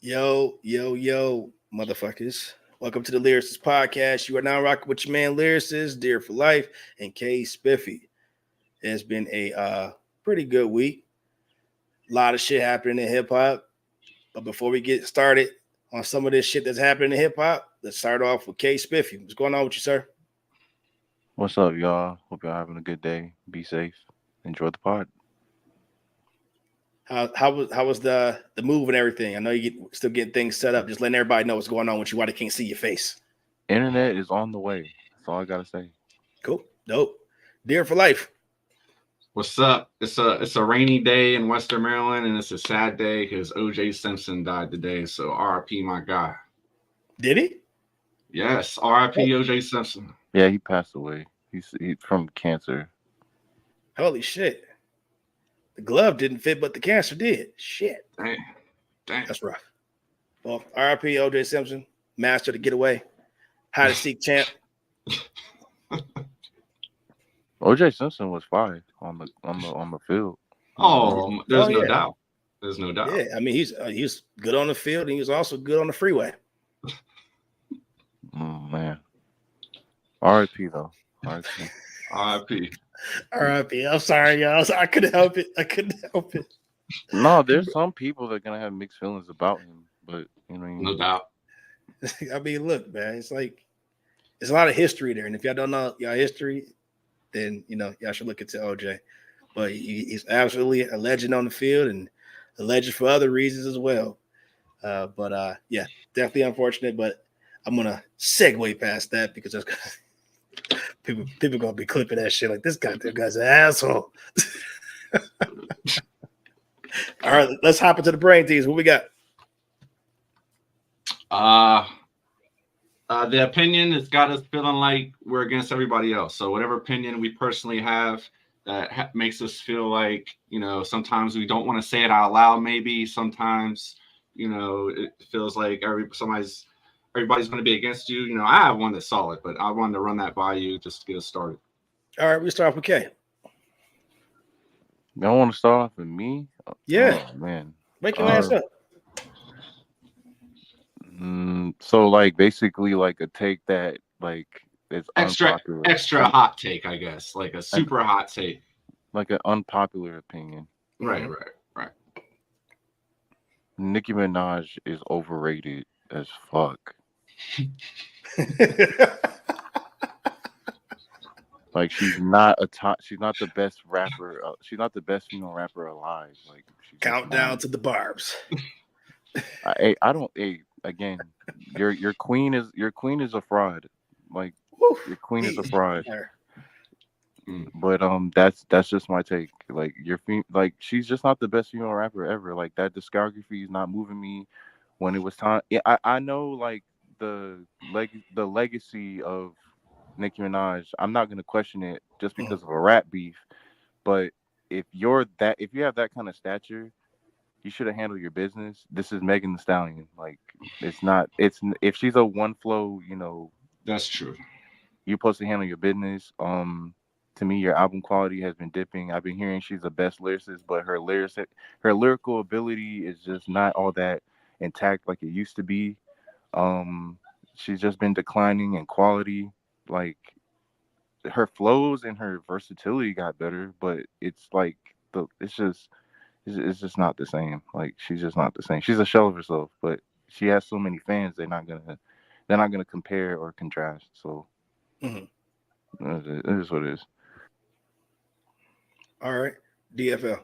Yo, yo, yo, motherfuckers. Welcome to the Lyricist podcast. You are now rocking with your man Lyricist, Dear for Life, and K Spiffy. It's been a pretty good week. A lot of shit happening in hip hop. But before we get started on some of this shit that's happening in hip hop, let's start off with K Spiffy. What's going on with you, sir? What's up, y'all? Hope y'all having a good day. Be safe. Enjoy the pod. How was the move and everything? I know still getting things set up. Just letting everybody know what's going on with you. Why they can't see your face. Internet is on the way. That's all I gotta say. Cool, dope. Dear for Life. What's up? It's a rainy day in Western Maryland, and it's a sad day because O.J. Simpson died today. So R.I.P. my guy. Did he? Yes, R.I.P. O.J. Simpson. Yeah, he passed away. He's from cancer. Holy shit. The glove didn't fit, but the cancer did. Shit. Dang. That's rough. Well, RIP OJ Simpson, master to get away. Hide and seek champ. OJ Simpson was fine on the field. There's no doubt. There's no doubt. Yeah, I mean he's good on the field and he was also good on the freeway. Man. R.I.P. though. R.I.P. R.I.P. RIP. I'm sorry, y'all. I couldn't help it. No, there's some people that are gonna have mixed feelings about him, but you know, No doubt. I mean, look, man, it's like there's a lot of history there, and if y'all don't know y'all history, then y'all should look into OJ. But he's absolutely a legend on the field and a legend for other reasons as well. Yeah, definitely unfortunate. But I'm gonna segue past that because that's people gonna be clipping that shit like this guy's an asshole. All right, let's hop into the brain tease. What we got? The opinion has got us feeling like we're against everybody else. So whatever opinion we personally have that makes us feel like, sometimes we don't want to say it out loud. Maybe sometimes, it feels like everybody's going to be against you. I have one that's solid, but I wanted to run that by you just to get us started. All right, we start off with K. Y'all want to start off with me? Yeah. Oh, man. Wake your ass up. So like basically like a take that like is extra hot take, I guess, like a super hot take, like an unpopular opinion. Right. Nicki Minaj is overrated as fuck. Like she's not the best rapper. She's not the best female rapper alive. Like countdown to the barbs. I don't. Again, your queen is a fraud. Like your queen is a fraud. But that's just my take. Like she's just not the best female rapper ever. Like that discography is not moving me. When it was time, yeah, I know like the legacy of Nicki Minaj. I'm not gonna question it just because of a rap beef. But if you have that kind of stature, you should have handled your business. This is Megan Thee Stallion. Like if she's a one flow, that's true. You're supposed to handle your business. To me, your album quality has been dipping. I've been hearing she's the best lyricist, but her lyrical ability is just not all that intact like it used to be. She's just been declining in quality. Like her flows and her versatility got better, but it's like it's just not the same. Like she's just not the same. She's a shell of herself, but she has so many fans. They're not gonna compare or contrast. So it is what it is. All right, DFL.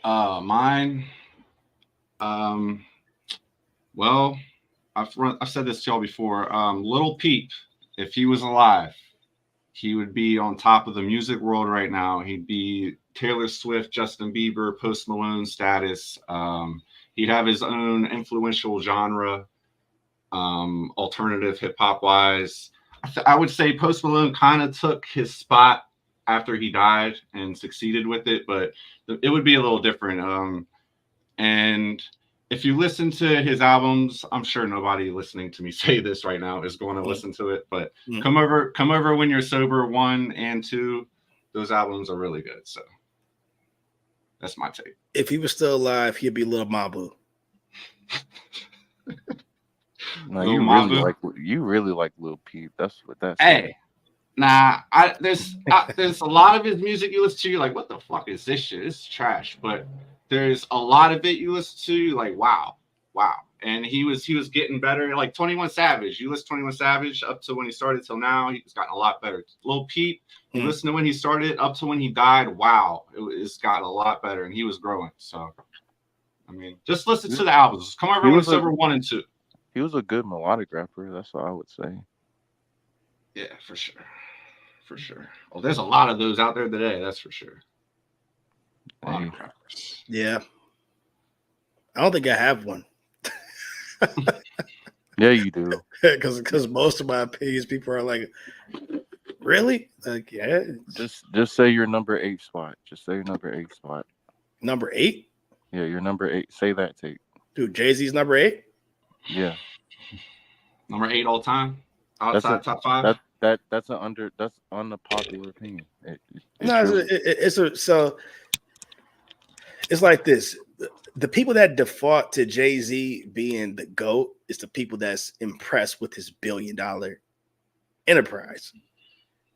Mine. Well, I've said this to y'all before. Lil Peep, if he was alive, he would be on top of the music world right now. He'd be Taylor Swift, Justin Bieber, Post Malone status. He'd have his own influential genre, alternative hip hop wise. I would say Post Malone kind of took his spot after he died and succeeded with it, but it would be a little different. And if you listen to his albums, I'm sure nobody listening to me say this right now is going to listen to it, but Come Over When You're Sober 1 and 2, those albums are really good. So that's my take. If he was still alive, he'd be Lil Mabu. No, Lil you really like Lil Peep. That's what that's. Hey, there's a lot of his music you listen to, you're like, what the fuck is this shit? It's trash. But there's a lot of it you listen to, you're like, wow. And he was getting better. Like 21 Savage, you listen to 21 Savage up to when he started till now, he's gotten a lot better. Lil Peep, you listen to when he started up to when he died, wow, it's gotten a lot better, and he was growing. So, I mean, just listen to the albums. Come over when it's over 1 and 2. He was a good melodic rapper. That's what I would say. Yeah, for sure. Well, there's a lot of those out there today. That's for sure. Hey. Yeah, I don't think I have one. Yeah, you do. Because most of my opinions, people are like, really? Like, yeah. Just say your number 8 spot. Just say your number 8 spot. Number 8? Yeah, your number 8. Say that, Tate. Dude, Jay-Z's number 8? Yeah. Number 8 all time? Outside top 5? That's unpopular opinion. It's like this. The people that default to Jay-Z being the GOAT is the people that's impressed with his $1 billion enterprise.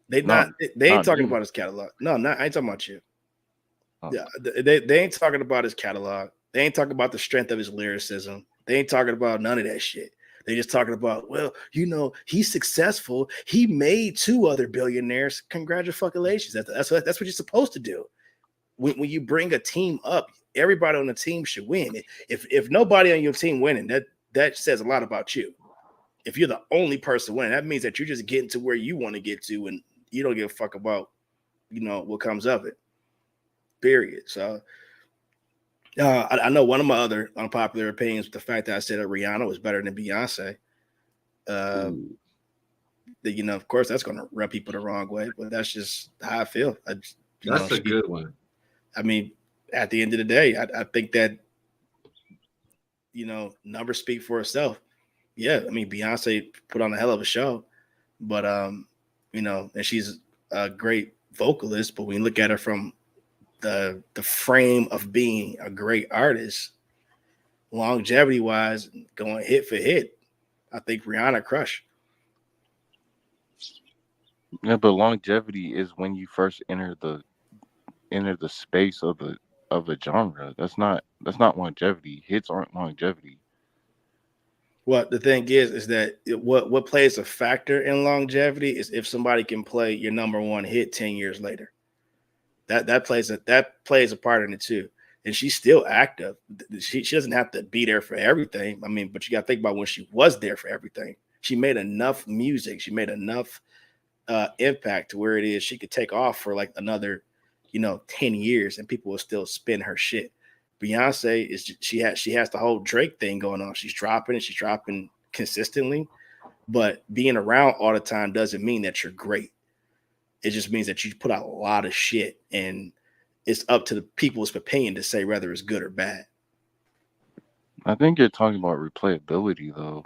They ain't talking about his catalog. No, I ain't talking about you. Oh. Yeah, they ain't talking about his catalog. They ain't talking about the strength of his lyricism. They ain't talking about none of that shit. They just talking about, well, he's successful. He made 2 other billionaires. Congratulations. That's what you're supposed to do. When you bring a team up, everybody on the team should win. If nobody on your team winning, that says a lot about you. If you're the only person winning, that means that you're just getting to where you want to get to, and you don't give a fuck about what comes of it. Period. So I know one of my other unpopular opinions was the fact that I said that Rihanna was better than Beyonce. Of course, that's going to rub people the wrong way, but that's just how I feel. That's a good one. I mean, at the end of the day, I think that, numbers speak for itself. Yeah, I mean, Beyonce put on a hell of a show, but, and she's a great vocalist, but when you look at her from the frame of being a great artist, longevity-wise, going hit for hit, I think Rihanna crushed. Yeah, but longevity is when you first enter the space of a genre. That's not longevity. Hits aren't longevity. Well, the thing is that what plays a factor in longevity is if somebody can play your number 1 hit 10 years later. That plays a part in it too. And she's still active. She doesn't have to be there for everything. I mean, but you got to think about when she was there for everything. She made enough music. She made enough impact to where it is she could take off for like another 10 years and people will still spin her shit. Beyonce she has the whole Drake thing going on. She's dropping consistently, but being around all the time doesn't mean that you're great. It just means that you put out a lot of shit, and it's up to the people's opinion to say whether it's good or bad. I think you're talking about replayability, though.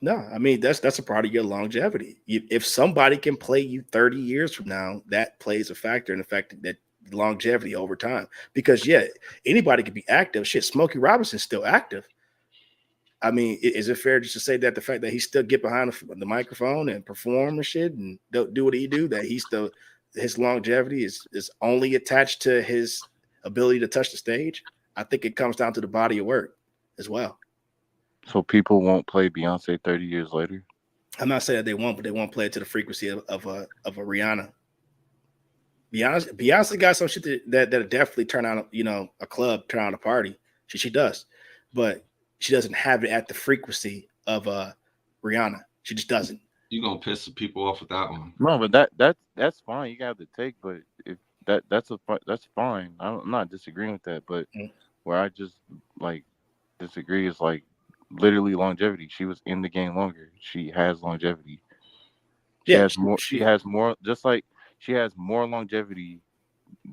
No, I mean, that's a part of your longevity. If somebody can play you 30 years from now, that plays a factor in the fact that longevity over time. Because, yeah, anybody can be active. Shit, Smokey Robinson's still active. I mean, is it fair just to say that the fact that he still get behind the microphone and perform and shit and do what he do, that his longevity is only attached to his ability to touch the stage? I think it comes down to the body of work as well. So people won't play Beyonce 30 years later? I'm not saying that they won't, but they won't play it to the frequency of a Rihanna. Beyonce got some shit that definitely turn on, a club, turn on a party. She does, but she doesn't have it at the frequency of Rihanna. She just doesn't. You're gonna piss some people off with that one. No, but that's fine. You got the take, but if that's fine. I'm not disagreeing with that, but where I just disagree is literally longevity. She was in the game longer. She has longevity. She has more. Just like she has more longevity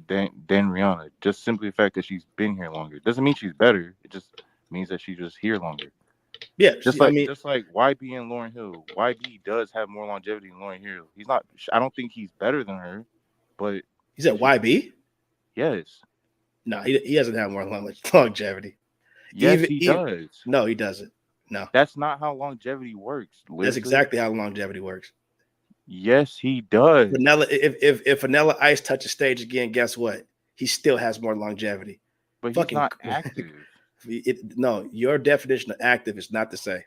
than Rihanna. Just simply the fact that she's been here longer doesn't mean she's better. It just means that she's just here longer. Yeah, just like YB and Lauryn Hill. YB does have more longevity than Lauryn Hill. He's not. I don't think he's better than her, but he's at YB. Yes. No, he doesn't have more longevity. Yes, he does. No, he doesn't. No. That's not how longevity works. That's exactly how longevity works. Yes, he does. Vanilla, if Vanilla Ice touches stage again, guess what? He still has more longevity. But he's not active. No, your definition of active is not the same.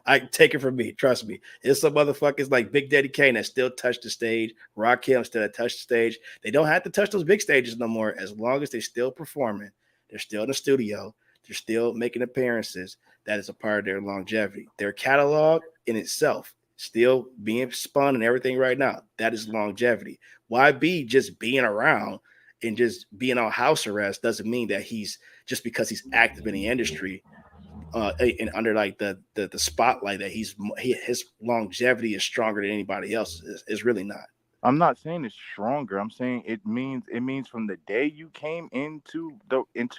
I take it from me. Trust me. It's some motherfuckers like Big Daddy Kane that still touch the stage. Rakim still touch the stage. They don't have to touch those big stages no more as long as they're still performing. They're still in the studio. They're still making appearances. That is a part of their longevity. Their catalog in itself, still being spun and everything right now, that is longevity. YB just being around and just being on house arrest doesn't mean that he's just because he's active in the industry and under like the spotlight that his longevity is stronger than anybody else. Is really not. I'm not saying it's stronger. I'm saying it means from the day you came into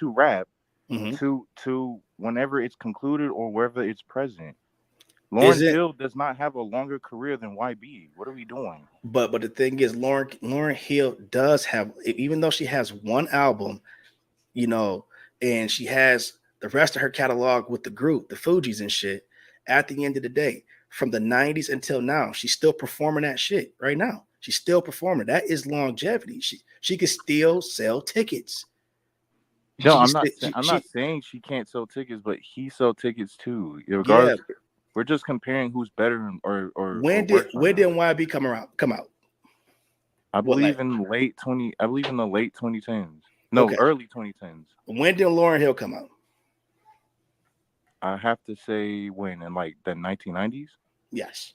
rap to whenever it's concluded or wherever it's present. Lauryn Hill does not have a longer career than YB. What are we doing? But the thing is, Lauryn Hill does have, even though she has one album, and she has the rest of her catalog with the group, the Fugees and shit. At the end of the day, from the 90s until now, she's still performing that shit right now. She's still performing. That is longevity. She can still sell tickets. No, I'm not saying she can't sell tickets, but he sell tickets too. Regardless, we're just comparing who's better or when did YB come out? I believe in the late 2010s. No, early 2010s. When did Lauryn Hill come out? I have to say when, in like the 1990s? Yes.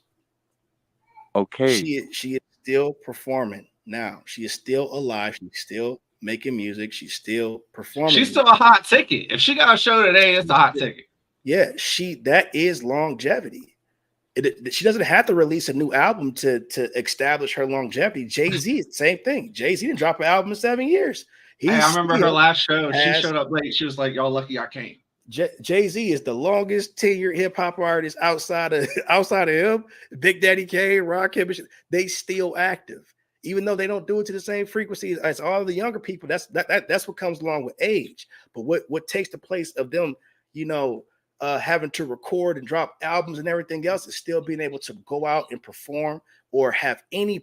Okay. She is still performing now. She is still alive. She's still making music. She's still performing. She's still a hot ticket. If she got a show today, it's a hot ticket. Yeah, that is longevity. She doesn't have to release a new album to establish her longevity. Jay-Z, same thing. Jay-Z didn't drop an album in 7 years. I remember her last show. She showed up late. She was like, "Y'all lucky I came." Jay-Z is the longest tenured hip hop artist outside of him. Big Daddy Kane, Rakim, they still active, even though they don't do it to the same frequency as all the younger people. That's what comes along with age. But what takes the place of them, having to record and drop albums and everything else is still being able to go out and perform or have any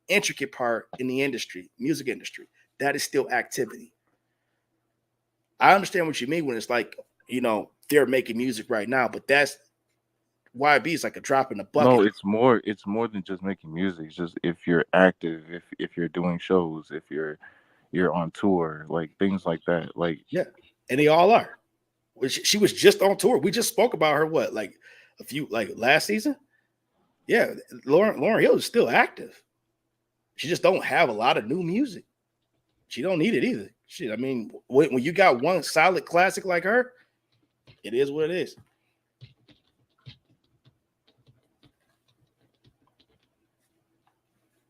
intricate part in the industry, music industry. That is still activity. I understand what you mean when it's like, they're making music right now, but that's YB is like a drop in the bucket. No, it's more than just making music. It's just if you're active, if you're doing shows, if you're on tour, like things like that. Like, yeah, and they all are. She was just on tour. We just spoke about her last season. Yeah, Lauryn Hill is still active. She just don't have a lot of new music. She don't need it either. Shit, I mean, when you got one solid classic like her, it is what it is.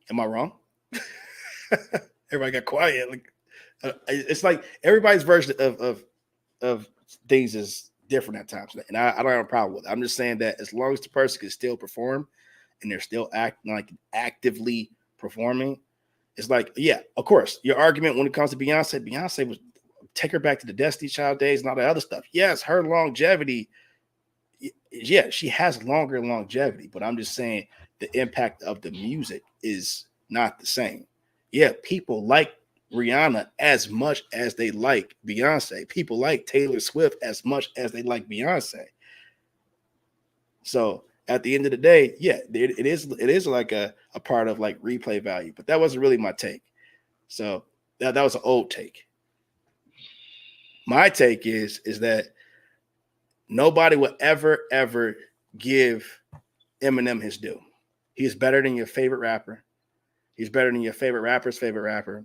Am I wrong? Everybody got quiet. It's like everybody's version of things is different at times, and I don't have a problem with it. I'm just saying that as long as the person can still perform and they're still actively performing, it's like, yeah, of course. Your argument when it comes to Beyonce was take her back to the Destiny Child days and all that other stuff. Yes, her longevity, yeah, she has longer longevity, but I'm just saying the impact of the music is not the same. Yeah, people like Rihanna as much as they like Beyonce. People like Taylor Swift as much as they like Beyonce. So at the end of the day, yeah, it is like a part of like replay value, but that wasn't really my take. So that was an old take. My take is that nobody will ever give Eminem his due. He's better than your favorite rapper. He's better than your favorite rapper's favorite rapper.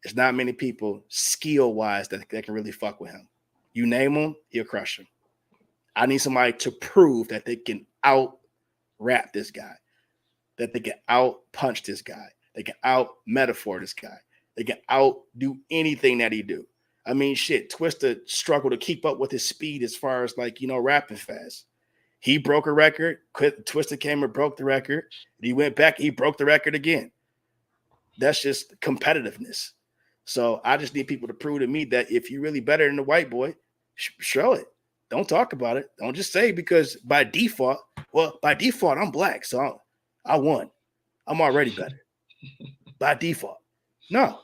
There's not many people skill-wise that can really fuck with him. You name him, he'll crush him. I need somebody to prove that they can out-rap this guy, that they can out-punch this guy, they can out-metaphor this guy, they can out-do anything that he do. I mean, shit, Twista struggled to keep up with his speed as far as rapping fast. He broke a record. Twista came and broke the record. He went back. He broke the record again. That's just competitiveness. So I just need people to prove to me that if you're really better than the white boy, show it. Don't talk about it. Don't just say because by default, I'm black, so I won. I'm already better. By default. No.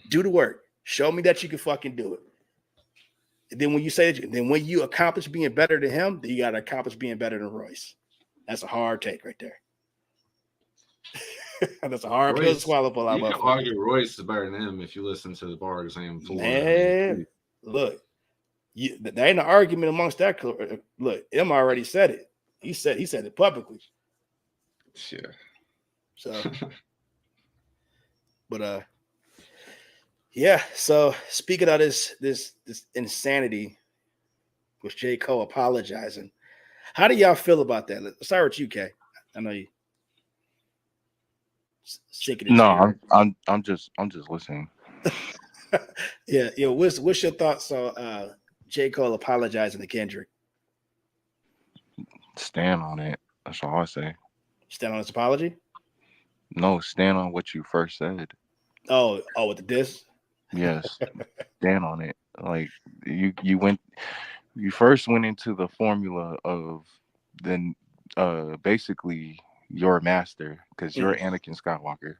Do the work. Show me that you can fucking do it. And then when you say that, then when you accomplish being better than him, then you got to accomplish being better than Royce. That's a hard take right there. That's a hard pill to swallow for a lot of motherfuckers. You can argue Royce is better than him if you listen to the bar exam. Man, look, there ain't an argument amongst that. Look, M already said it. He said it publicly. Sure. So, but yeah. So speaking of this insanity with J. Cole apologizing, how do y'all feel about that? Let's start with you, Kay. I know you. Sick of the No, I'm just listening. Yeah. What's your thoughts on J. Cole apologizing to Kendrick? Stand on it. That's all I say. Stand on his apology? No, stand on what you first said. Oh, with the diss? Yes. Stand on it. Like you first went into the formula of then basically your master, because you're Anakin Skywalker.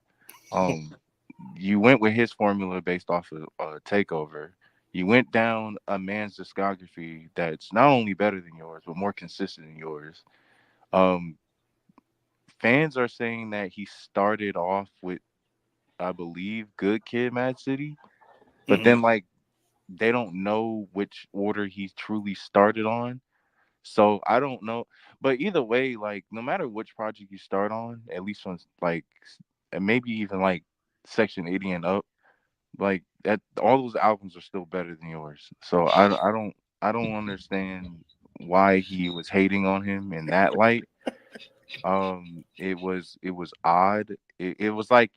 You went with his formula based off of Takeover. You went down a man's discography that's not only better than yours, but more consistent than yours. Fans are saying that he started off with, I believe, Good Kid, Mad City, but then like they don't know which order he truly started on. So I don't know, but either way, like no matter which project you start on, at least on like, and maybe even like Section 80 and up, like that, all those albums are still better than yours. So I don't understand why he was hating on him in that light. It was odd. It was like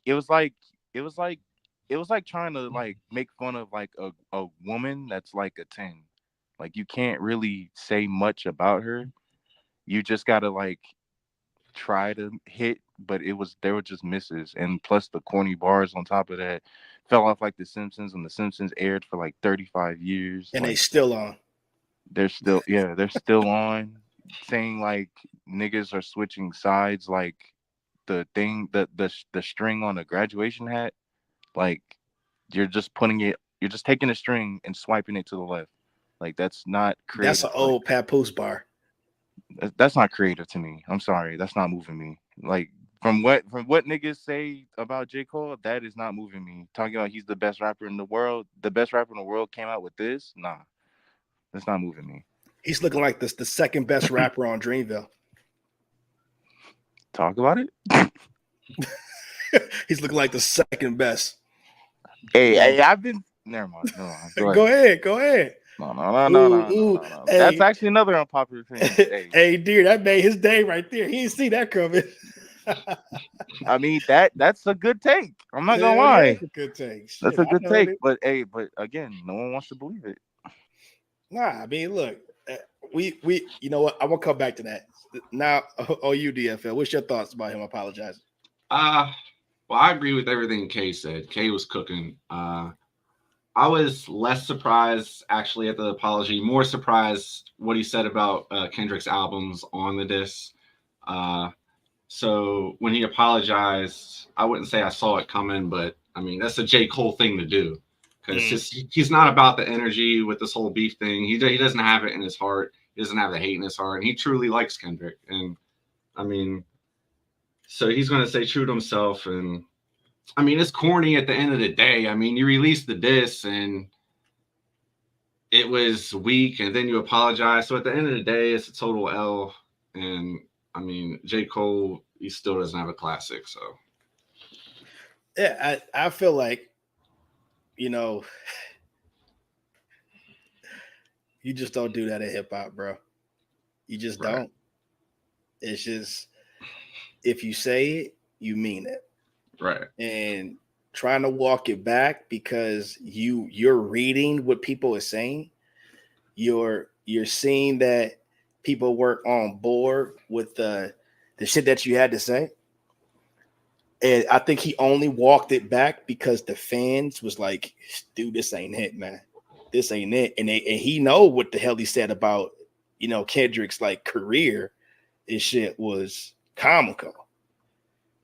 trying to like make fun of like a woman that's like a 10. Like you can't really say much about her. You just gotta like try to hit, but there were just misses. And plus the corny bars on top of that fell off like The Simpsons, and The Simpsons aired for like 35 years. And like, they still on. They're still on, saying like niggas are switching sides, like the thing the string on a graduation hat, like you're just taking a string and swiping it to the left. Like that's not creative. That's an old Papoose bar. That's not creative to me. I'm sorry, that's not moving me. Like from what niggas say about J. Cole, that is not moving me. Talking about he's the best rapper in the world, came out with this, nah. That's not moving me. He's looking like the second best rapper on Dreamville. Talk about it. He's looking like the second best. Hey, I've been. Never mind. Go ahead. No. Hey. That's actually another unpopular thing. Hey, dude, that made his day right there. He didn't see that coming. I mean, that's a good take. I'm not gonna lie. That's a good take. That's a good take. But again, no one wants to believe it. Nah, I mean, look, we you know what? I will come back to that. Now, OUDFL, what's your thoughts about him apologizing? Well, I agree with everything Kay said. Kay was cooking. I was less surprised actually at the apology, more surprised what he said about Kendrick's albums on the diss. So when he apologized, I wouldn't say I saw it coming, but I mean, that's a J. Cole thing to do. Because he's not about the energy with this whole beef thing. He doesn't have it in his heart. He doesn't have the hate in his heart. And he truly likes Kendrick. And I mean, so he's going to stay true to himself. And I mean, it's corny at the end of the day. I mean, you released the diss and it was weak and then you apologize. So at the end of the day, it's a total L. And I mean, J. Cole, he still doesn't have a classic. So yeah, I feel like, you know, you just don't do that in hip hop, bro. You just don't. It's just, if you say it, you mean it. Right. And trying to walk it back because you're reading what people are saying. You're seeing that people weren't on board with the shit that you had to say. And I think he only walked it back because the fans was like, dude, this ain't it, man. this ain't it. And he know what the hell he said about, you know, Kendrick's like career. This shit was comical.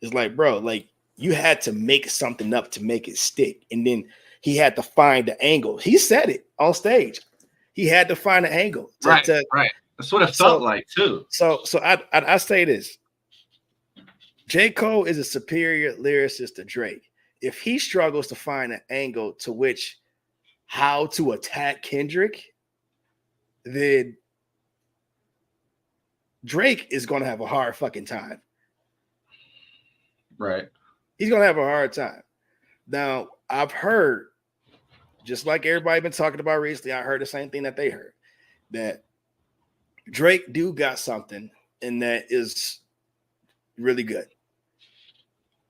It's like, bro, like you had to make something up to make it stick. And then he had to find the angle. He said it on stage. He had to find an angle. Right. That's what it felt like too. So I say this. J. Cole is a superior lyricist to Drake. If he struggles to find an angle to which how to attack Kendrick, then Drake is going to have a hard fucking time. Right. He's going to have a hard time. Now, I've heard, just like everybody been talking about recently, I heard the same thing that they heard, that Drake do got something and that is really good.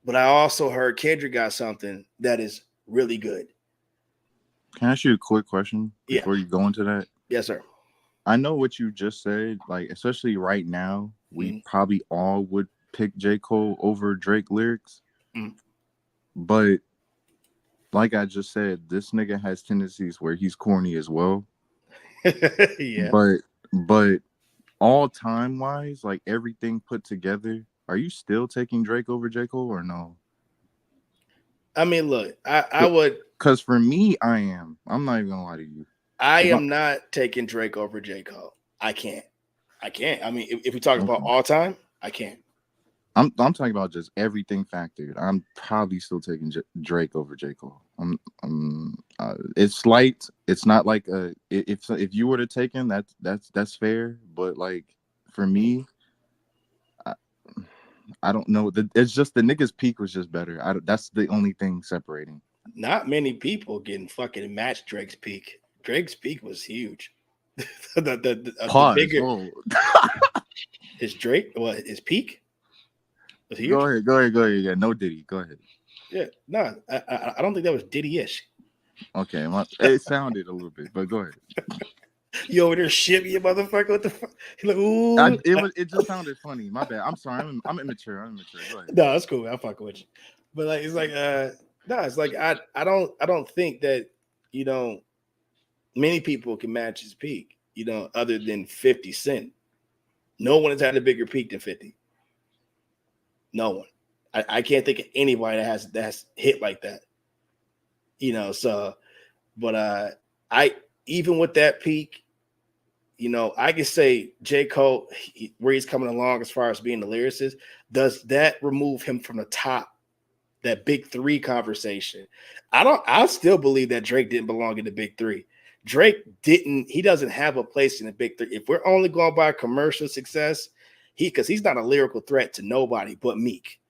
But I also heard Kendrick got something that is really good. Can I ask you a quick question before you go into that? Yes, sir. I know what you just said, like, especially right now, we probably all would pick J. Cole over Drake lyrics. But like I just said, this nigga has tendencies where he's corny as well. Yeah. But all time wise, like everything put together, are you still taking Drake over J. Cole or no? I mean, look, I would, because for me, I am. I'm not even gonna lie to you. I am not taking Drake over J. Cole. I can't. I mean, if we talk about all time, I can't. I'm talking about just everything factored. I'm probably still taking Drake over J. Cole. It's slight. It's not like if you were to take him, that's fair. But like for me, I don't know. It's just the nigga's peak was just better. That's the only thing separating. Not many people can fucking match Drake's peak. Drake's peak was huge. the bigger his Drake, what his peak was huge. Go ahead. Yeah, no Diddy. Go ahead. Yeah, no, I don't think that was Diddy-ish. Okay, it sounded a little bit, but go ahead. You over there shimmy, you motherfucker? What the fuck? Like, ooh. It just sounded funny. My bad. I'm sorry. I'm immature. Go ahead. No, that's cool. I'm fucking with you. But like, it's like, no, it's like I don't think that, you know, many people can match his peak, you know, other than 50 Cent. No one has had a bigger peak than 50. No one. I can't think of anybody that's hit like that. You know, so, but I even with that peak, you know, I can say J. Cole, where he's coming along as far as being the lyricist, does that remove him from the top, that big three conversation? I still believe that Drake didn't belong in the big three. He doesn't have a place in the big three. If we're only going by commercial success, because he's not a lyrical threat to nobody but Meek.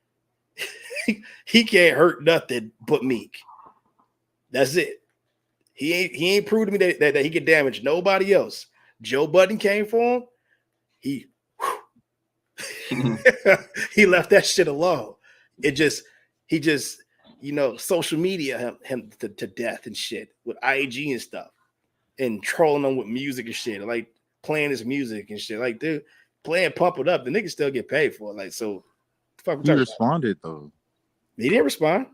He can't hurt nothing but Meek. That's it. He ain't proved to me that he can damage nobody else. Joe Budden came for him. He left that shit alone. He just, you know, social media him to death and shit with IG and stuff, and trolling him with music and shit, like playing his music and shit. Like, dude, playing Pump It Up, the niggas still get paid for it. Like, so fuck. He responded though. He didn't respond.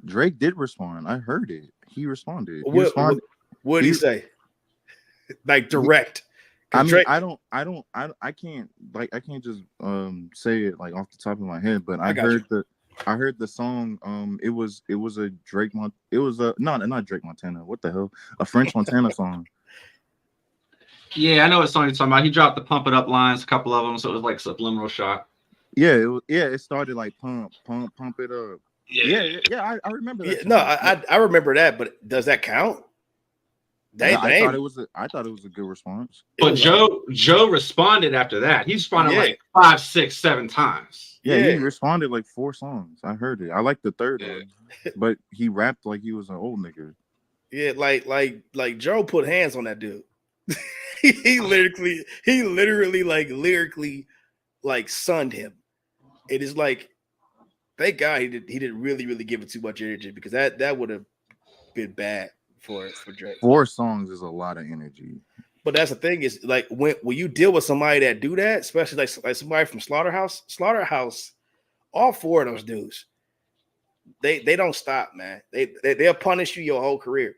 Drake did respond. I heard it. He responded. What did he say? Like direct. I mean, Drake, I can't just say it like off the top of my head, but I heard the song. It was a Drake not Drake Montana. What the hell? A French Montana song. Yeah, I know what song you're talking about. He dropped the Pump It Up lines, a couple of them, so it was like a subliminal shot. Yeah, it started like pump it up. Yeah, I remember that. Yeah, I remember that, but does that count? I thought it was a good response. But Joe responded after that. He responded like 5, 6, 7 times. Yeah, he responded like 4 songs. I heard it. I like the third one, but he rapped like he was an old nigga. Yeah, like Joe put hands on that dude. he literally like sunned him. It is like, thank God he didn't really give it too much energy, because that would have been bad for Drake. 4 songs is a lot of energy. But that's the thing, is like when you deal with somebody that do that, especially like somebody from Slaughterhouse, all 4 of those dudes, they don't stop, man. They'll punish you your whole career.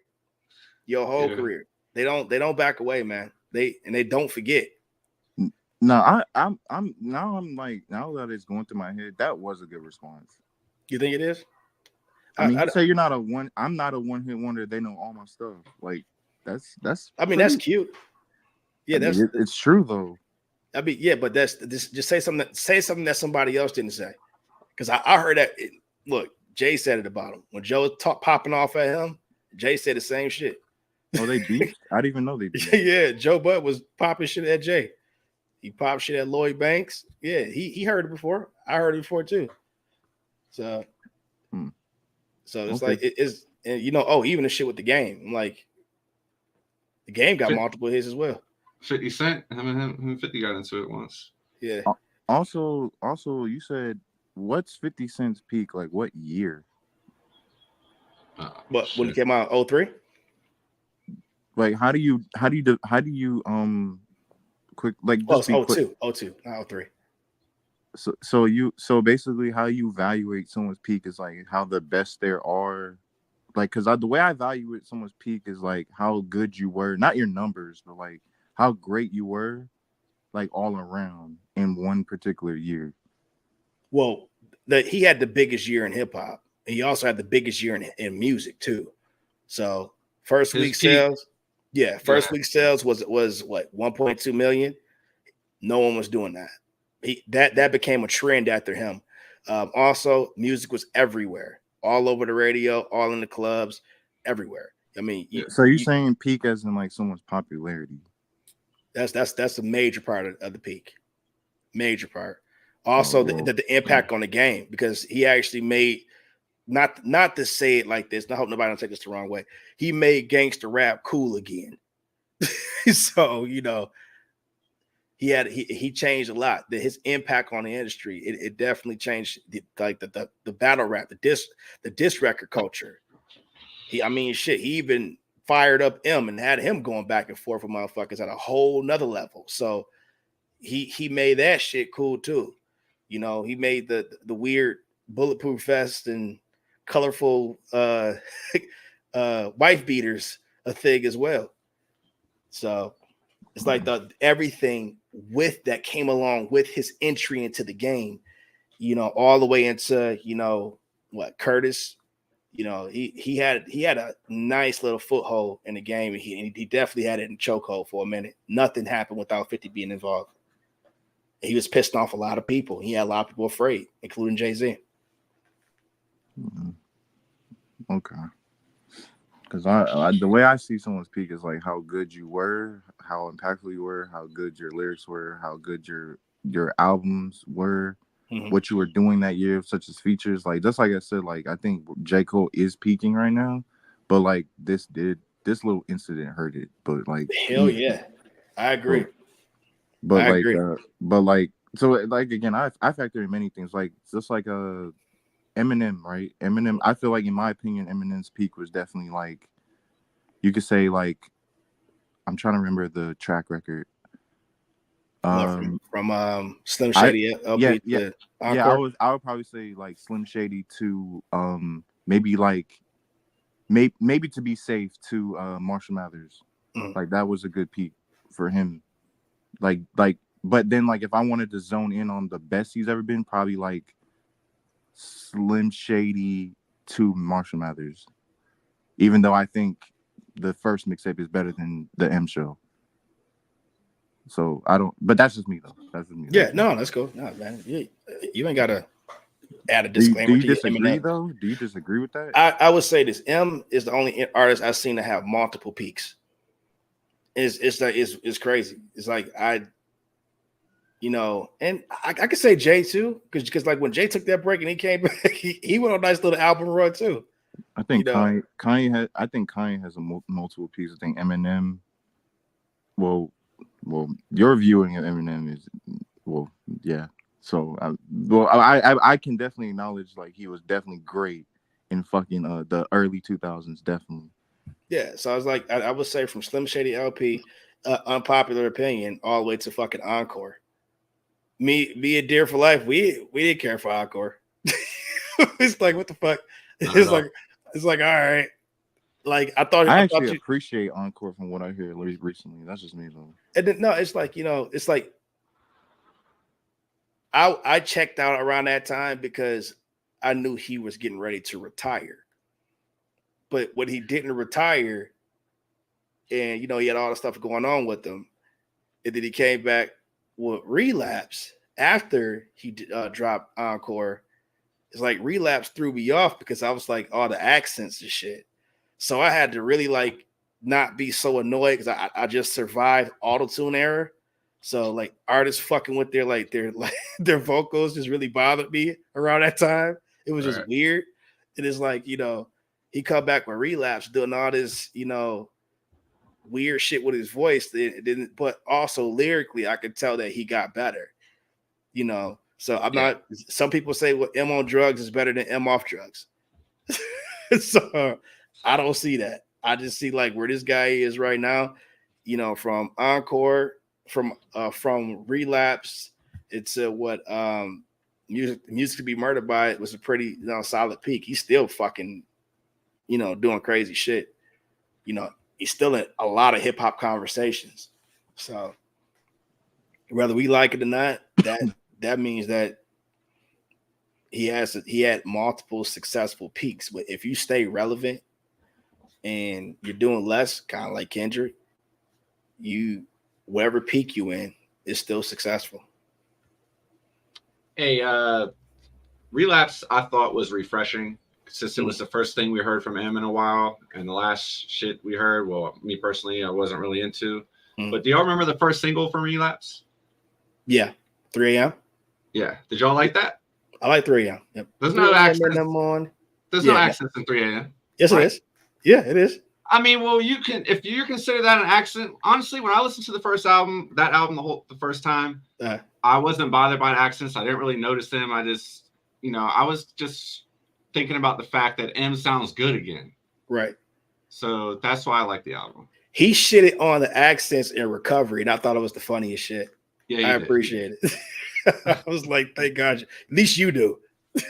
your whole career. They don't back away, man. They don't forget. No, I'm like, now that it's going through my head, that was a good response. You think it is? I mean, you say you're not a one. I'm not a one-hit wonder. They know all my stuff. Like that's. I mean, that's cute. Yeah, it's true though. I mean, yeah, but just say something that somebody else didn't say. Because I heard that. Look, Jay said it about him when Joe was popping off at him. Jay said the same shit. Oh, they beefed? I didn't even know they beefed. Yeah, Joe Butt was popping shit at Jay. He popped shit at Lloyd Banks. Yeah, he heard it before. I heard it before too. So, it's like it is, and even the shit with the game. I'm like, the game got multiple hits as well. 50 Cent, him and 50 got into it once. Yeah. Also, you said, what's 50 Cent's peak? Like what year? But when it came out, 03? Like how do you quick, like, just be 02, not 03. So basically how you evaluate someone's peak is like how the best there are, like, because the way I evaluate someone's peak is like how good you were, not your numbers, but like how great you were, like all around in one particular year. Well, he had the biggest year in hip hop. He also had the biggest year in music too. So first week sales was what, 1.2 million. No one was doing that. That became a trend after him. Also, music was everywhere, all over the radio, all in the clubs, everywhere. I mean, so you're saying peak as in like someone's popularity? That's a major part of the peak. Major part. Also, the impact on the game, because he actually made, not to say it like this, I hope nobody don't take this the wrong way, he made gangster rap cool again. So he changed a lot. His impact on the industry, it definitely changed the battle rap, the diss record culture. He even fired up M and had him going back and forth with motherfuckers at a whole nother level. So he made that shit cool too. He made the weird bulletproof vest and colorful wife beaters a thing as well. So it's like everything with that came along with his entry into the game, all the way into Curtis. He had a nice little foothold in the game, and he definitely had it in chokehold for a minute. Nothing happened without 50 being involved. He was pissing off a lot of people. He had a lot of people afraid, including Jay-Z. Okay. Because the way I see someone's peak is like how good you were, how impactful you were, how good your lyrics were, how good your albums were, what you were doing that year, such as features. Like, just like I said, like I think J. Cole is peaking right now, but like this little incident hurt it. But like, hell yeah, I agree. But so like again, I factor in many things, like just like Eminem, right? Eminem, I feel like in my opinion, Eminem's peak was definitely like, you could say like, I'm trying to remember the track record. From Slim Shady LP to Encore? I would probably say like Slim Shady to maybe to be safe to Marshall Mathers. Like that was a good peak for him. Like but then like if I wanted to zone in on the best he's ever been, probably like Slim Shady to Marshall Mathers. Even though I think the first mixtape is better than the M Show. So I don't, but that's just me though. That's just me. Yeah, no, that's cool. No, man, you ain't gotta add a disclaimer. Do you disagree though? Do you disagree with that? I would say this: M is the only artist I've seen to have multiple peaks. It's crazy. It's like and I could say Jay too, because like when Jay took that break and he came back, he went on a nice little album run too. I think Kanye has multiple peaks. I think Eminem. Well, your viewing of Eminem is yeah. So I can definitely acknowledge like he was definitely great in fucking the early 2000s, definitely. Yeah, so I was like, I would say from Slim Shady LP, Unpopular Opinion, all the way to fucking Encore. Me and Dear for Life, we didn't care for Encore. It's like, what the fuck? It's like all right. Like I thought, I I actually thought you, appreciate Encore from what I hear recently. That's just me though. and then, no, it's like it's like I checked out around that time because I knew he was getting ready to retire. But when he didn't retire, and he had all the stuff going on with him, and then he came back with Relapse after he dropped Encore. It's like Relapse threw me off because I was like, all the accents and shit. So I had to really like not be so annoyed because I just survived auto-tune era. So like artists fucking with their vocals just really bothered me around that time. It was just weird. It is like, he come back with Relapse doing all this, weird shit with his voice. But also lyrically, I could tell that he got better. So I'm not. Some people say, well, M on drugs is better than M off drugs. So I don't see that. I just see like where this guy is right now. From Encore, from Relapse, it's what music to be murdered by. It was a pretty solid peak. He's still fucking doing crazy shit. He's still in a lot of hip hop conversations. So whether we like it or not, that means that he had multiple successful peaks. But if you stay relevant and you're doing less, kind of like Kendrick, whatever peak you in is still successful. Hey, Relapse I thought was refreshing since it was the first thing we heard from him in a while, and the last shit we heard, well, me personally, I wasn't really into. But do y'all remember the first single from Relapse? Yeah, 3 a.m. Yeah, did y'all like that? I like 3 a.m. Yep. There's no accents. There's no accents in 3 a.m. Yes, right? It is. Yeah, it is. I mean, well, if you consider that an accent. Honestly, when I listened to the first album, the first time, I wasn't bothered by the accents. I didn't really notice them. I just, I was just thinking about the fact that M sounds good again. Right. So that's why I like the album. He shitted on the accents in Recovery, and I thought it was the funniest shit. Yeah, I appreciate it. I was like, thank God. At least you do.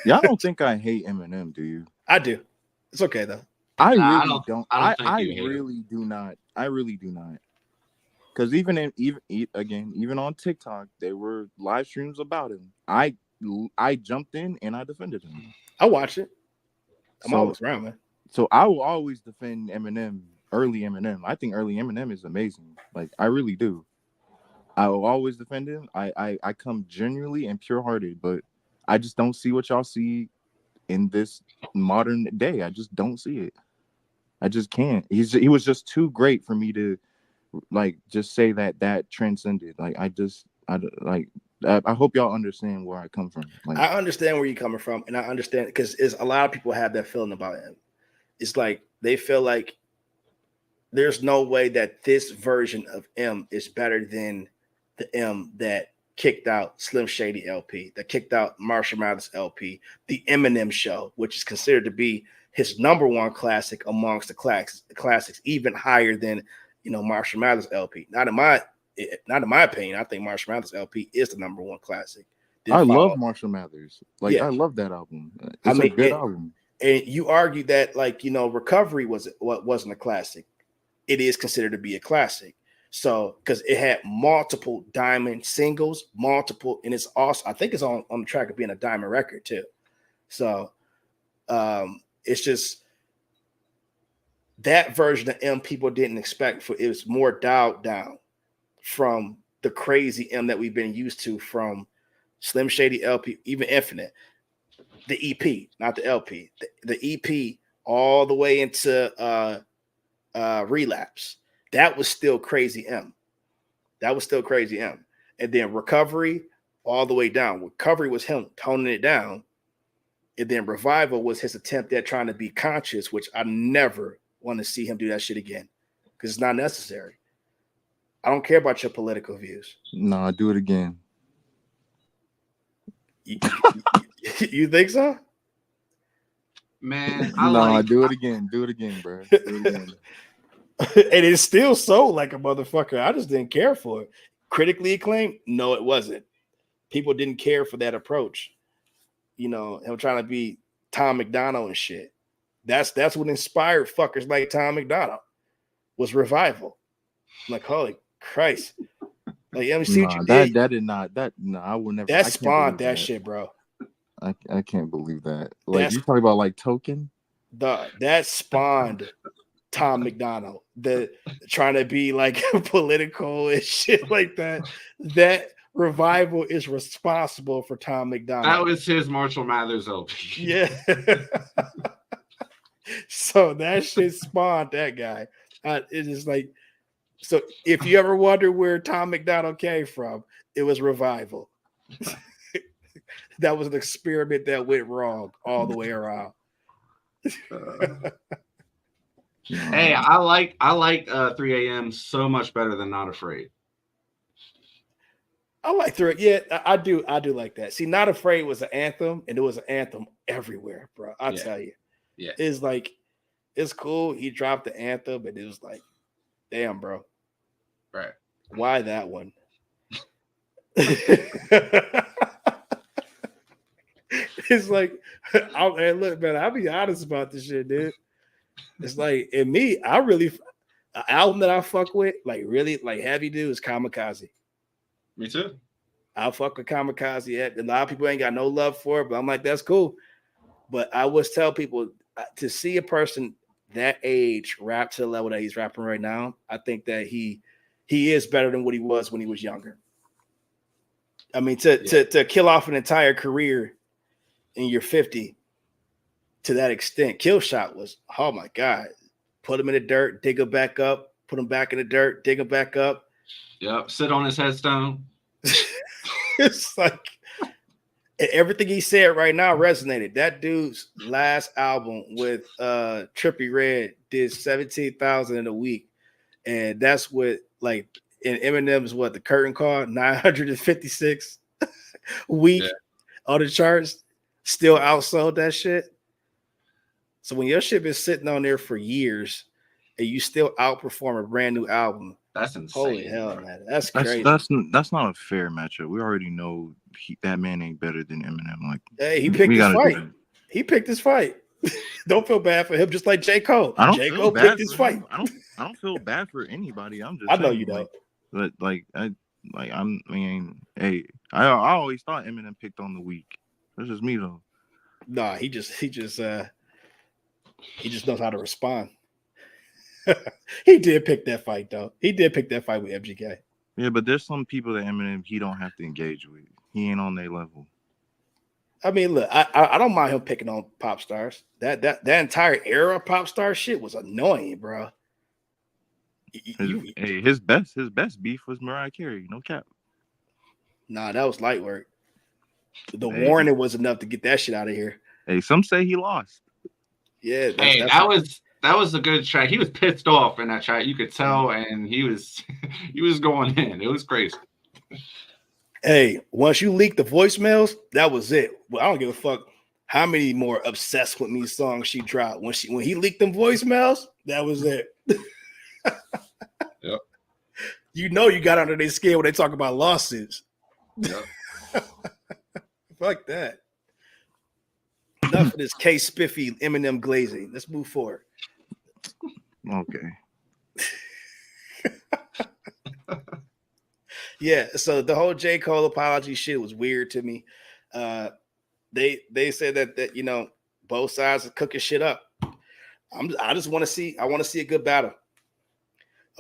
Y'all don't think I hate Eminem, do you? I do. It's okay though. I really don't. I really do not. I really do not. Because even on TikTok, there were live streams about him. I jumped in and I defended him. I watch it. I'm always around, man. So I will always defend Eminem, early Eminem. I think early Eminem is amazing. Like I really do. I will always defend him. I come genuinely and pure-hearted, but I just don't see what y'all see in this modern day. I just don't see it. I just can't. He was just too great for me to like just say that transcended. Like I hope y'all understand where I come from. Like I understand where you're coming from, and I understand because a lot of people have that feeling about him. It's like they feel like there's no way that this version of M is better than the M that kicked out Slim Shady LP, that kicked out Marshall Mathers LP, the Eminem Show, which is considered to be his number one classic amongst the classics, even higher than Marshall Mathers LP. Not in my opinion. I think Marshall Mathers LP is the number one classic. I love Marshall Mathers. Like I love that album. It's a good album. And you argue that Recovery wasn't a classic. It is considered to be a classic. So, because it had multiple diamond singles, and it's also, I think it's on the track of being a diamond record too. So, it's just that version of M people didn't expect. It was more dialed down from the crazy M that we've been used to from Slim Shady LP, even Infinite, the EP, not the LP, the EP all the way into Relapse. That was still crazy M. And then Recovery all the way down. Recovery was him toning it down. And then Revival was his attempt at trying to be conscious, which I never want to see him do that shit again because it's not necessary. I don't care about your political views. No, do it again. You think so? Man, do it again. Do it again, bro. Do it again. And it's still sold like a motherfucker. I just didn't care for it. Critically acclaimed? No, it wasn't. People didn't care for that approach. Him trying to be Tom McDonald and shit. That's what inspired fuckers like Tom McDonald was revival. I'm like, holy Christ. Like, let me see what you did. That did not. No, I will never. That spawned that shit, bro. I can't believe that. Like, you talking about like Token? That spawned Tom McDonald. The trying to be like political and shit like that. That revival is responsible for Tom McDonald. That was his Marshall Mathers LP. Yeah. So that shit spawned that guy. It is like, so if you ever wonder where Tom McDonald came from, it was revival. That was an experiment that went wrong all the way around. Hey, I like 3 a.m. so much better than Not Afraid. I like 3. Yeah, I do like that. See, Not Afraid was an anthem, and it was an anthem everywhere, bro. I'll tell you. Yeah. It's like, it's cool. He dropped the anthem, and it was like, damn, bro. Right. Why that one? It's like, look, man, I'll be honest about this shit, dude. It's like, in me, I really, an album that I fuck with, like really, like heavy, dude, is Kamikaze. Me too. I fuck with Kamikaze. A lot of people ain't got no love for it, but I'm like, that's cool. But I always tell people, to see a person that age rap to the level that he's rapping right now, I think that he is better than what he was when he was younger. I mean, to kill off an entire career in your 50 to that extent, Kill Shot was, oh my God, put him in the dirt, dig him back up, put him back in the dirt, dig him back up. Yep, sit on his headstone. It's like, everything he said right now resonated. That dude's last album with Trippie Redd did 17,000 in a week, and that's what, like, in Eminem's the curtain call, 956 week on the charts, still outsold that shit. So when your shit been sitting on there for years and you still outperform a brand new album, that's insane. Holy hell, man, that's crazy. That's not a fair matchup. We already know that man ain't better than Eminem. Like, hey, he picked his fight. He picked his fight. Don't feel bad for him, just like J. Cole. J. Cole picked his fight. I don't feel bad for anybody. I'm just I know you don't. Hey, I always thought Eminem picked on the weak. That's just me though. Nah, he just knows how to respond. He did pick that fight though. He did pick that fight with MGK. Yeah, but there's some people that Eminem he don't have to engage with. He ain't on their level. I mean, look, I don't mind him picking on pop stars. That entire era of pop star shit was annoying, bro. His best beef was Mariah Carey. No cap. Nah, that was light work. The warning was enough to get that shit out of here. Hey, some say he lost. Yeah. That was a good track. He was pissed off in that track. You could tell, and he was going in. It was crazy. Hey, once you leaked the voicemails, that was it. Well, I don't give a fuck how many more Obsessed With Me songs she dropped. When he leaked them voicemails, that was it. Yep. You know you got under their skin when they talk about lawsuits. Yep. Fuck that. Enough of this K-Spiffy Eminem glazing. Let's move forward. Okay. Yeah, so the whole J. Cole apology shit was weird to me. They said that both sides are cooking shit up. I just want to see a good battle.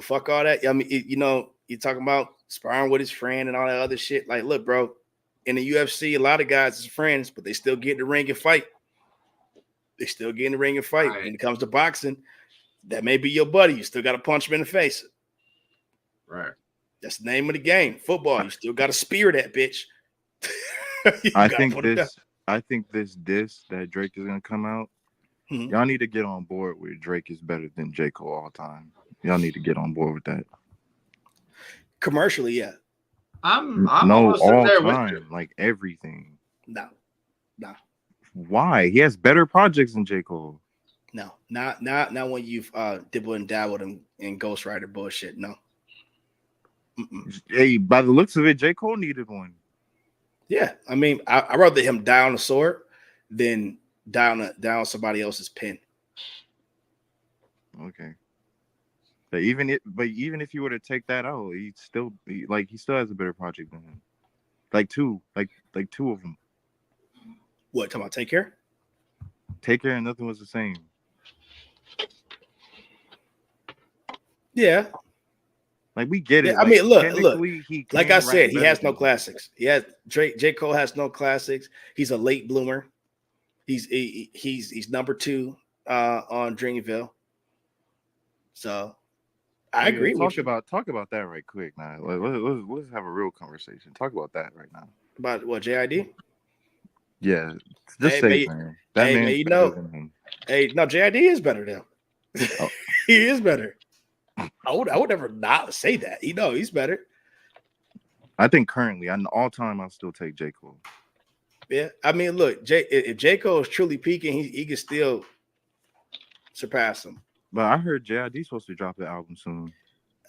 Fuck all that. I mean, you're talking about sparring with his friend and all that other shit. Like, look, bro, in the UFC, a lot of guys is friends, but they still get in the ring and fight. Right. When it comes to boxing, that may be your buddy. You still got to punch him in the face. Right. That's the name of the game. Football, you still got to spear that bitch. I think this diss that Drake is gonna come out. Mm-hmm. Y'all need to get on board with Drake is better than J. Cole all the time. Y'all need to get on board with that. Commercially, yeah. I'm no all there time, with like everything. No. Why? He has better projects than J. Cole. No, not when you've dibbled and dabbled in Ghostwriter bullshit. No. Mm-mm. Hey, by the looks of it, J. Cole needed one. Yeah, I mean, I'd rather him die on a sword than down somebody else's pen. Okay. But even if you were to take that out, he still has a better project than him. Like two of them. What, talking about Take Care? Take Care and Nothing Was the Same. Yeah. Like, we get it. Yeah, I mean, look. He like I said, he has no classics. J. Cole has no classics. He's a late bloomer. He's number 2 on Dreamville. So I agree with you. Talk about that right quick now. Let's have a real conversation. Talk about that right now. About what, JID? Yeah, just say, man. That man, man's better than him. Hey, no, JID is better than him. Oh. He is better. I would never not say that. He's better. I think currently, on all time, I'll still take J. Cole. Yeah, I mean, look, if J. Cole is truly peaking, he can still surpass him. But I heard JID supposed to drop the album soon.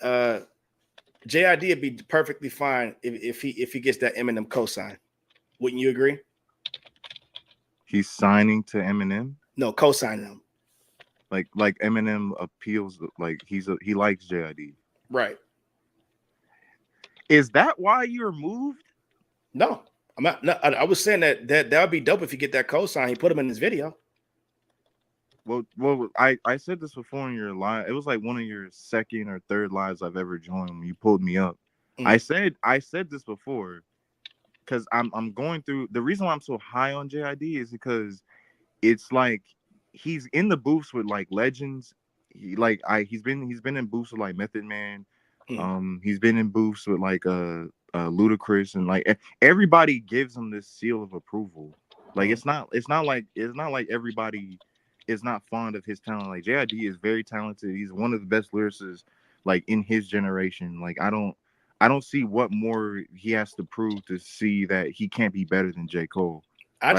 JID would be perfectly fine if he gets that Eminem cosign. Wouldn't you agree? He's signing to Eminem? No, co-signing him. Like Eminem appeals, like he likes JID. Right. Is that why you're moved? No, I'm not. No, I was saying that would be dope if you get that cosign. He put him in his video. Well, I said this before in your live. It was like one of your second or third lives I've ever joined when you pulled me up. I said this before because I'm going through, the reason why I'm so high on JID is because it's like he's in the booths with like legends. He's been in booths with like Method Man. He's been in booths with like Ludacris, and like everybody gives him this seal of approval. Like it's not like everybody is not fond of his talent. Like JID is very talented. He's one of the best lyricists like in his generation. Like I don't see what more he has to prove to see that he can't be better than J. Cole. I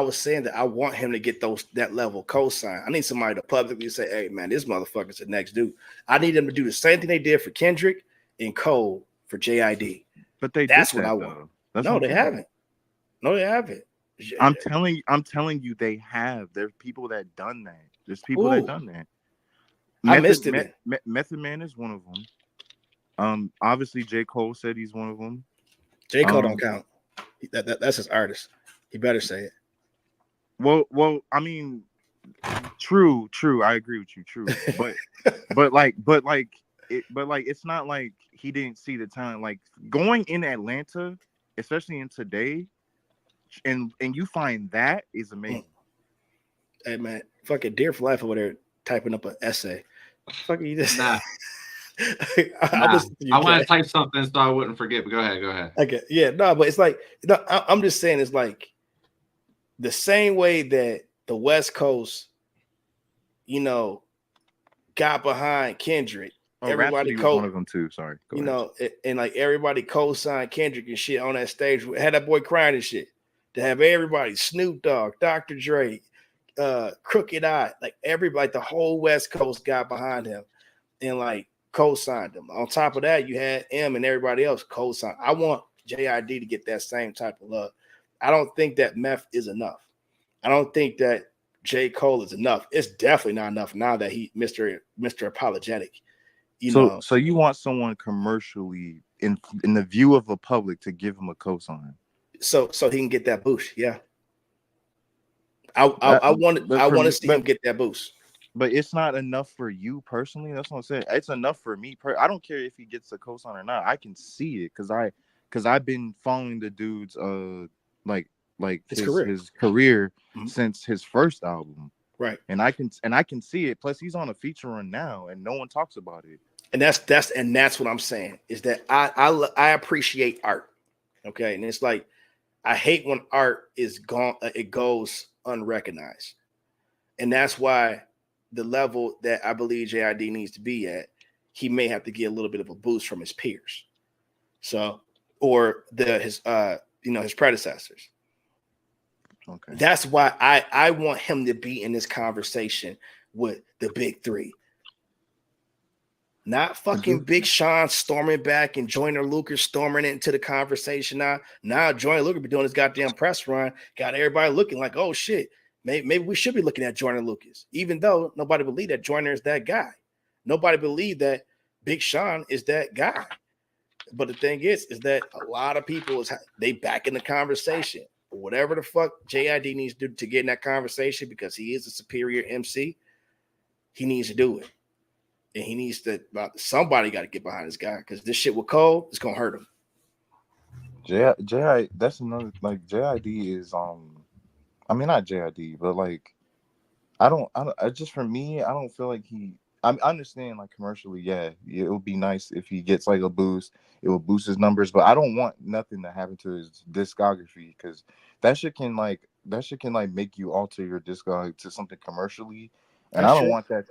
was saying that I want him to get that level cosign. I need somebody to publicly say, "Hey, man, this motherfucker's the next dude." I need them to do the same thing they did for Kendrick and Cole for JID. But that's what I want. No, they haven't. No, they haven't. I'm telling you, they have. There's people that done that. There's people that done that. I missed it. Method Man is one of them. Obviously J. Cole said he's one of them. J. Cole don't count. That's his artist. He better say it. Well, I mean, true. I agree with you. True, but it's not like he didn't see the talent. Like going in Atlanta, especially in today, and you find that is amazing. Hey man, fucking Dear for Life over there typing up an essay. Fucking you just nah. I want to type something so I wouldn't forget, but go ahead. Okay, yeah, no, but it's like, no, I'm just saying it's like the same way that the West Coast, got behind Kendrick. Everybody one of them too. Sorry, and like everybody co-signed Kendrick and shit on that stage. Had that boy crying and shit. To have everybody, Snoop Dogg, Dr. Dre, Crooked Eye, like everybody, the whole West Coast got behind him and like co-signed him. On top of that, you had M and everybody else co-signed. I want JID to get that same type of love. I don't think that Meth is enough. I don't think that J. Cole is enough. It's definitely not enough now that he Mr. Apologetic. So you want someone commercially in the view of the public to give him a cosign. So he can get that boost. Yeah. I want to see him get that boost. But it's not enough for you personally. That's what I'm saying. It's enough for me. I don't care if he gets a cosign or not. I can see it because I've been following the dude's like his career since his first album. Right. And I can see it. Plus he's on a feature run now and no one talks about it. And that's what I'm saying is that I appreciate art. Okay. And it's like I hate when art is gone, it goes unrecognized. And that's why the level that I believe JID needs to be at, he may have to get a little bit of a boost from his peers. So, or his predecessors. Okay. That's why I want him to be in this conversation with the big three. Not fucking Big Sean storming back and Joyner Lucas storming into the conversation now. Now Joyner Lucas be doing his goddamn press run, got everybody looking like, oh shit, maybe we should be looking at Joyner Lucas, even though nobody believed that Joyner is that guy. Nobody believed that Big Sean is that guy. But the thing is that a lot of people they back in the conversation. Whatever the fuck JID needs to do to get in that conversation, because he is a superior MC, he needs to do it. And he needs to, somebody got to get behind this guy, because this shit with Cole is gonna hurt him. That's another, like, JID is I mean, not JID, but like I just, for me, I don't feel like I understand, like, commercially, yeah, it would be nice if he gets like a boost. It will boost his numbers, but I don't want nothing to happen to his discography, because that shit can make you alter your discography to something commercially, and I don't want that.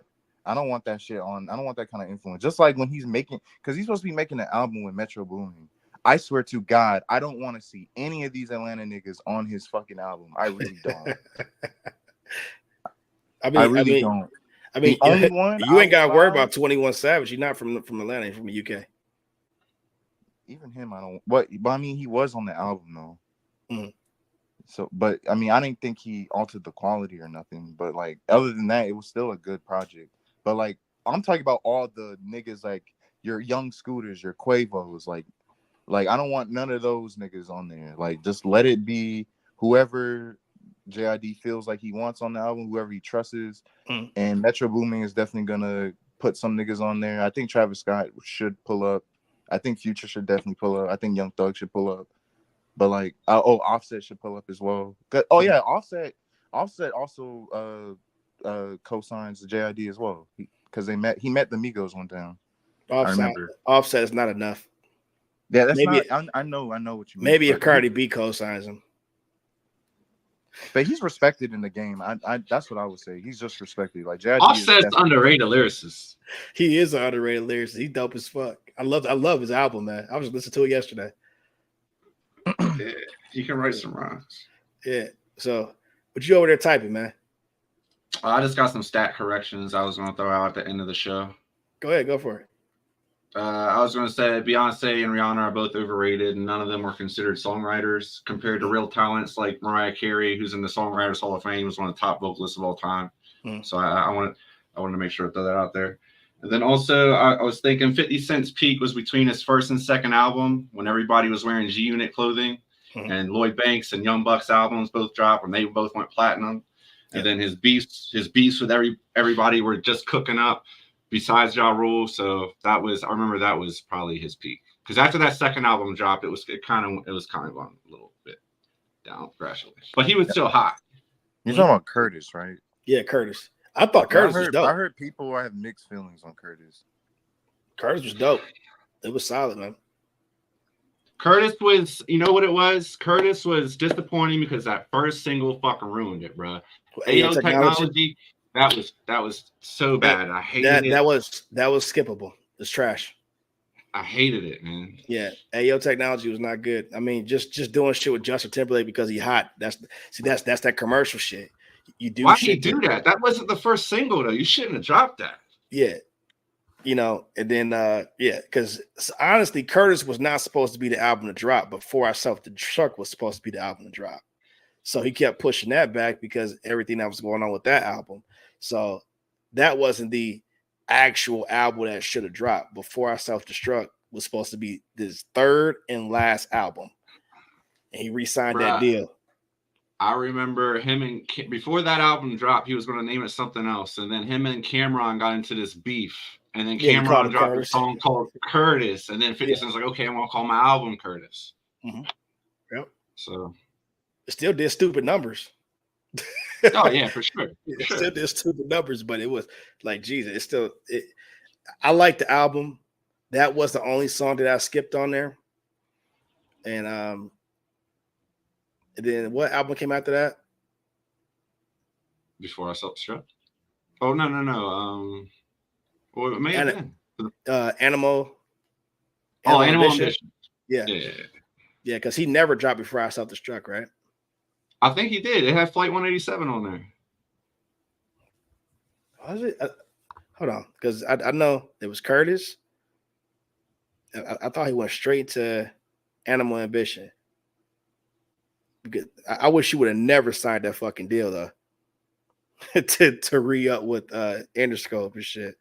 I don't want that shit on. I don't want that kind of influence. Just like when he's making, because he's supposed to be making an album with Metro Boomin. I swear to God, I don't want to see any of these Atlanta niggas on his fucking album. I really don't. I really don't. I mean, the only one you ain't got to worry about 21 Savage. You're not from Atlanta, you're from the UK. Even him, I don't. But I mean, he was on the album though. Mm-hmm. So, but I mean, I didn't think he altered the quality or nothing. But like, other than that, it was still a good project. But like, I'm talking about all the niggas, like your Young Scooters, your Quavos, like I don't want none of those niggas on there. Like, just let it be whoever JID feels like he wants on the album, whoever he trusts. And Metro Boomin is definitely gonna put some niggas on there. I think Travis Scott should pull up. I think Future should definitely pull up. I think Young Thug should pull up. But like, Offset should pull up as well. Oh yeah, Offset also co-signs the JID as well, because he met the Migos one time. Offset is not enough. Yeah, that's maybe not. I know what you mean. Maybe if Cardi B co-signs him. But he's respected in the game. I that's what I would say. He's just respected. Like, JID Offset's underrated lyricist. He is an underrated lyricist. He's dope as fuck. I love his album, man. I was listening to it yesterday. Yeah, he can write some rhymes. Yeah. So, what you over there typing, man? I just got some stat corrections I was going to throw out at the end of the show. Go ahead, go for it. I was going to say Beyonce and Rihanna are both overrated, and none of them were considered songwriters compared to real talents like Mariah Carey, who's in the Songwriters Hall of Fame, was one of the top vocalists of all time. So I wanted to make sure to throw that out there. And then also, I was thinking 50 Cent's peak was between his first and second album, when everybody was wearing G-Unit clothing, and Lloyd Banks and Young Buck's albums both dropped when they both went platinum. And then his beefs with everybody were just cooking up, besides Ja Rule. So I remember that was probably his peak. Because after that second album dropped, it was kind of on a little bit down gradually. But he was still hot. You're talking about Curtis, right? Yeah, Curtis. I thought Curtis was dope. I heard people have mixed feelings on Curtis. Curtis was dope. It was solid, man. Curtis was, you know what it was? Curtis was disappointing because that first single fucking ruined it, bro. AO Technology, that was so bad. I hated it. That was skippable. It's trash. I hated it, man. Yeah, AO Technology was not good. I mean, just doing shit with Justin Timberlake because he's hot. That's that commercial shit. Why did he do that? That wasn't the first single though. You shouldn't have dropped that. Yeah. And then because honestly, Curtis was not supposed to be the album to drop, but For Ourselves, the Truck was supposed to be the album to drop. So he kept pushing that back because everything that was going on with that album. So that wasn't the actual album that should have dropped. Before I Self-Destruct was supposed to be his third and last album. And he re-signed that deal. I remember him before that album dropped, he was going to name it something else. And then him and Cameron got into this beef. And then Cameron dropped a song called Curtis. And then 50 Cent's like, okay, I'm going to call my album Curtis. Yep. So it still did stupid numbers. Oh, yeah, for sure. It still did stupid numbers, but it was like, Jesus, I like the album. That was the only song that I skipped on there. And then what album came after that? Before I Self-Destruct? Oh, no. Well, it may have been. Animal Ambition. Yeah, because he never dropped Before I Self-Destruct, right? I think he did. It had Flight 187 on there. Was it? Hold on, because I know it was Curtis. I thought he went straight to Animal Ambition. Because I wish you would have never signed that fucking deal, though. to re-up with Interscope and shit.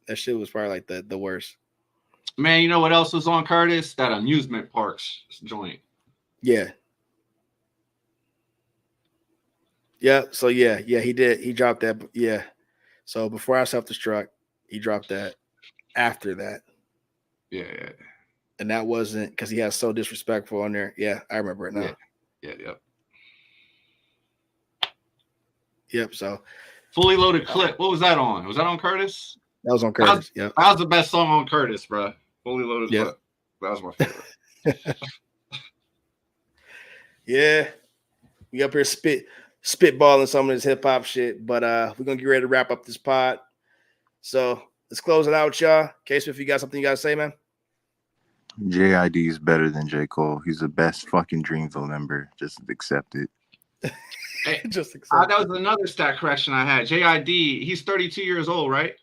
That shit was probably like the worst. Man, you know what else was on Curtis? That amusement parks joint. Yeah. Yeah. So yeah, he did. He dropped that. Yeah. So before I self-destruct, he dropped that. After that. Yeah. And that wasn't because he has so disrespectful on there. Yeah, I remember it now. Yep. Yep. So Fully Loaded Clip. What was that on? Was that on Curtis? That was on Curtis. Yep. That was the best song on Curtis, bro. Fully Loaded Clip. That was my favorite. Yeah. We up here spitballing some of this hip hop shit, but we're gonna get ready to wrap up this pod. So let's close it out, y'all. Case, if you got something you gotta say, man. JID is better than J. Cole. He's the best fucking Dreamville member. Just accept it. Hey, that was another stat correction I had. JID, he's 32 years old, right?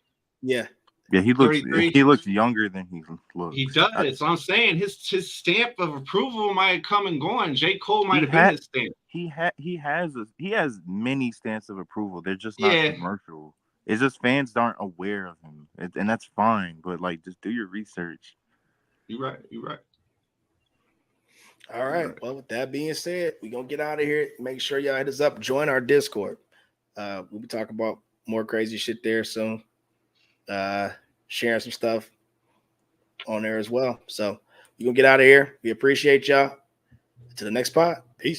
Yeah. Yeah, he looks younger than he looks. He does. So I'm saying his stamp of approval might come and go, and J. Cole might have been his stamp. He has many stamps of approval. They're just not commercial. It's just fans aren't aware of him, and that's fine. But like, just do your research. You're right. All right. Well, with that being said, we're gonna get out of here. Make sure y'all hit us up. Join our Discord. We'll be talking about more crazy shit there soon. Sharing some stuff on there as well. So we're gonna get out of here. We appreciate y'all. To the next pod. Peace.